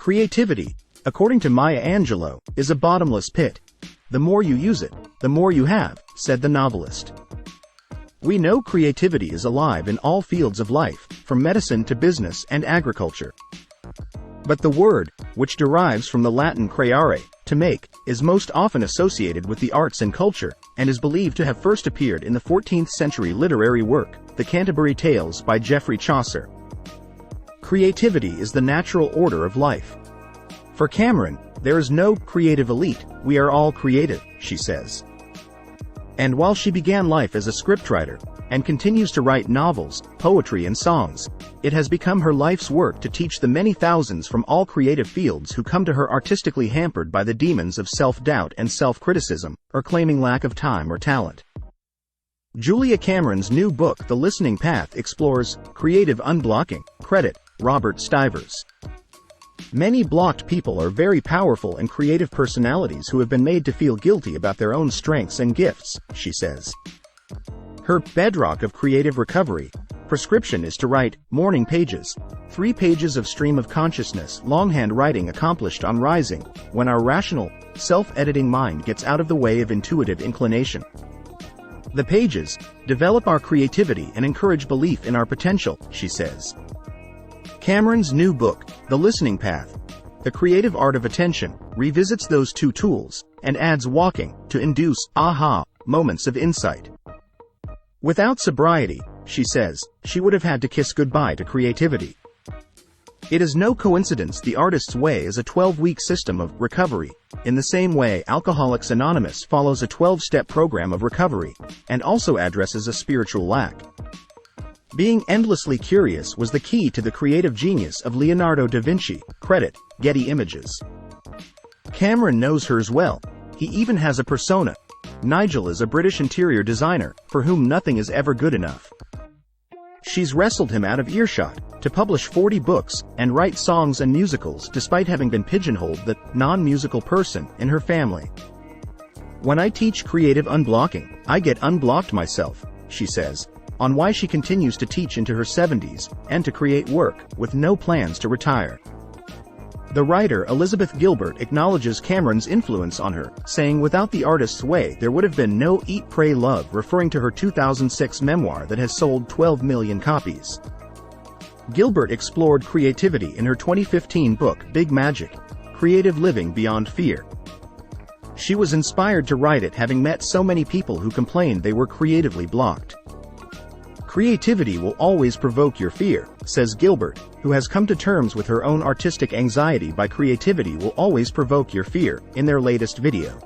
Creativity, according to Maya Angelou, is a bottomless pit. The more you use it, the more you have, said the novelist. We know creativity is alive in all fields of life, from medicine to business and agriculture. But the word, which derives from the Latin creare, to make, is most often associated with the arts and culture, and is believed to have first appeared in the 14th century literary work, The Canterbury Tales by Geoffrey Chaucer. Creativity is the natural order of life. For Cameron, there is no creative elite, we are all creative, she says. And while she began life as a scriptwriter, and continues to write novels, poetry and songs, it has become her life's work to teach the many thousands from all creative fields who come to her artistically hampered by the demons of self-doubt and self-criticism, or claiming lack of time or talent. Julia Cameron's new book The Listening Path explores creative unblocking. Credit, Robert Stivers. Many blocked people are very powerful and creative personalities who have been made to feel guilty about their own strengths and gifts, she says. Her bedrock of creative recovery prescription is to write morning pages, 3 pages of stream of consciousness longhand writing accomplished on rising, when our rational, self-editing mind gets out of the way of intuitive inclination. The pages develop our creativity and encourage belief in our potential, she says. Cameron's new book, The Listening Path, The Creative Art of Attention, revisits those 2 tools, and adds walking, to induce aha moments of insight. Without sobriety, she says, she would have had to kiss goodbye to creativity. It is no coincidence the artist's way is a 12-week system of recovery, in the same way Alcoholics Anonymous follows a 12-step program of recovery, and also addresses a spiritual lack. Being endlessly curious was the key to the creative genius of Leonardo da Vinci. Credit, Getty Images. Cameron knows hers well. He even has a persona. Nigel is a British interior designer, for whom nothing is ever good enough. She's wrestled him out of earshot, to publish 40 books, and write songs and musicals despite having been pigeonholed the non-musical person in her family. When I teach creative unblocking, I get unblocked myself, she says, on why she continues to teach into her 70s, and to create work, with no plans to retire. The writer Elizabeth Gilbert acknowledges Cameron's influence on her, saying without the artist's way there would have been no Eat, Pray, Love, referring to her 2006 memoir that has sold 12 million copies. Gilbert explored creativity in her 2015 book Big Magic, Creative Living Beyond Fear. She was inspired to write it having met so many people who complained they were creatively blocked. Creativity will always provoke your fear, says Gilbert, who has come to terms with her own artistic anxiety by Creativity Will Always Provoke Your Fear, in their latest video.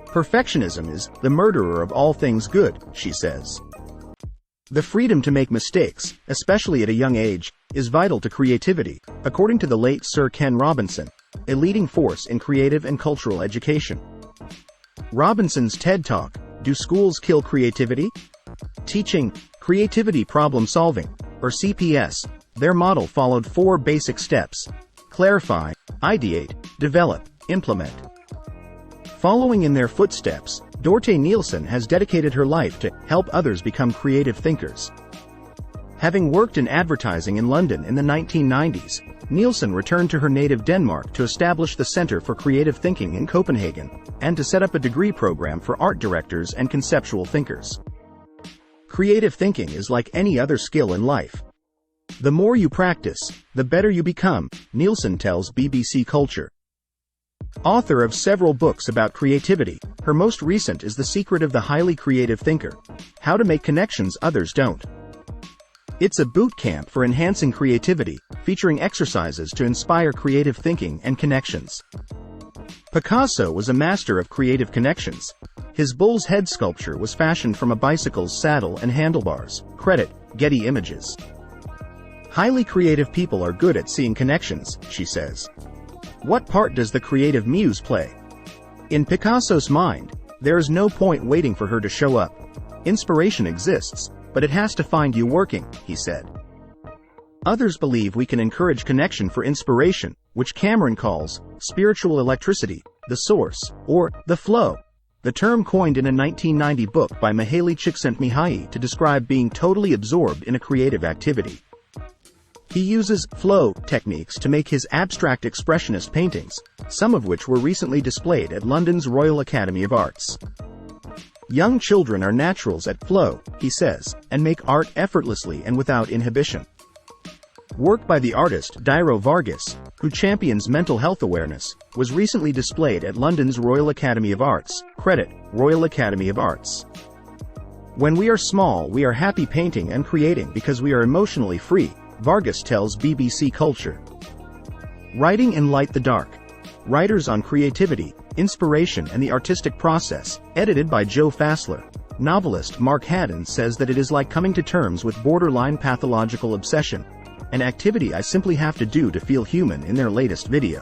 Perfectionism is the murderer of all things good, she says. The freedom to make mistakes, especially at a young age, is vital to creativity, according to the late Sir Ken Robinson, a leading force in creative and cultural education. Robinson's TED Talk, Do Schools Kill Creativity? Teaching Creativity Problem Solving, or CPS, their model followed 4 basic steps: clarify, ideate, develop, implement. Following in their footsteps, Dorte Nielsen has dedicated her life to help others become creative thinkers. Having worked in advertising in London in the 1990s, Nielsen returned to her native Denmark to establish the Center for Creative Thinking in Copenhagen, and to set up a degree program for art directors and conceptual thinkers. Creative thinking is like any other skill in life. The more you practice, the better you become, Nielsen tells BBC Culture. Author of several books about creativity, her most recent is The Secret of the Highly Creative Thinker: How to Make Connections Others Don't. It's a boot camp for enhancing creativity, featuring exercises to inspire creative thinking and connections. Picasso was a master of creative connections. His bull's head sculpture was fashioned from a bicycle's saddle and handlebars. Credit, Getty Images. Highly creative people are good at seeing connections, she says. What part does the creative muse play? In Picasso's mind, there is no point waiting for her to show up. Inspiration exists, but it has to find you working, he said. Others believe we can encourage connection for inspiration, which Cameron calls spiritual electricity, the source, or the flow. The term coined in a 1990 book by Mihaly Csikszentmihalyi to describe being totally absorbed in a creative activity. He uses flow techniques to make his abstract expressionist paintings, some of which were recently displayed at London's Royal Academy of Arts. Young children are naturals at flow, he says, and make art effortlessly and without inhibition. Work by the artist Dairo Vargas, who champions mental health awareness, was recently displayed at London's Royal Academy of Arts. Credit, Royal Academy of Arts. When we are small, we are happy painting and creating because we are emotionally free, Vargas tells BBC Culture. Writing in Light the Dark. Writers on Creativity, Inspiration and the Artistic Process, edited by Joe Fassler. Novelist Mark Haddon says that it is like coming to terms with borderline pathological obsession, an activity I simply have to do to feel human in their latest video.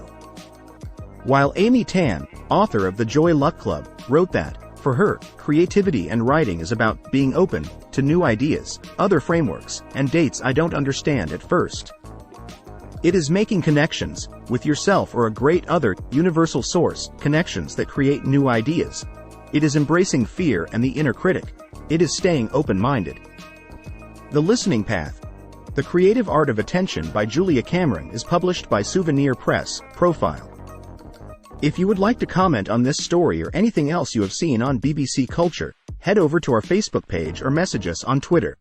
While Amy Tan, author of The Joy Luck Club, wrote that, for her, creativity and writing is about being open to new ideas, other frameworks, and dates I don't understand at first. It is making connections with yourself or a great other, universal source, connections that create new ideas. It is embracing fear and the inner critic. It is staying open-minded. The Listening Path. The Creative Art of Attention by Julia Cameron is published by Souvenir Press, Profile. If you would like to comment on this story or anything else you have seen on BBC Culture, head over to our Facebook page or message us on Twitter.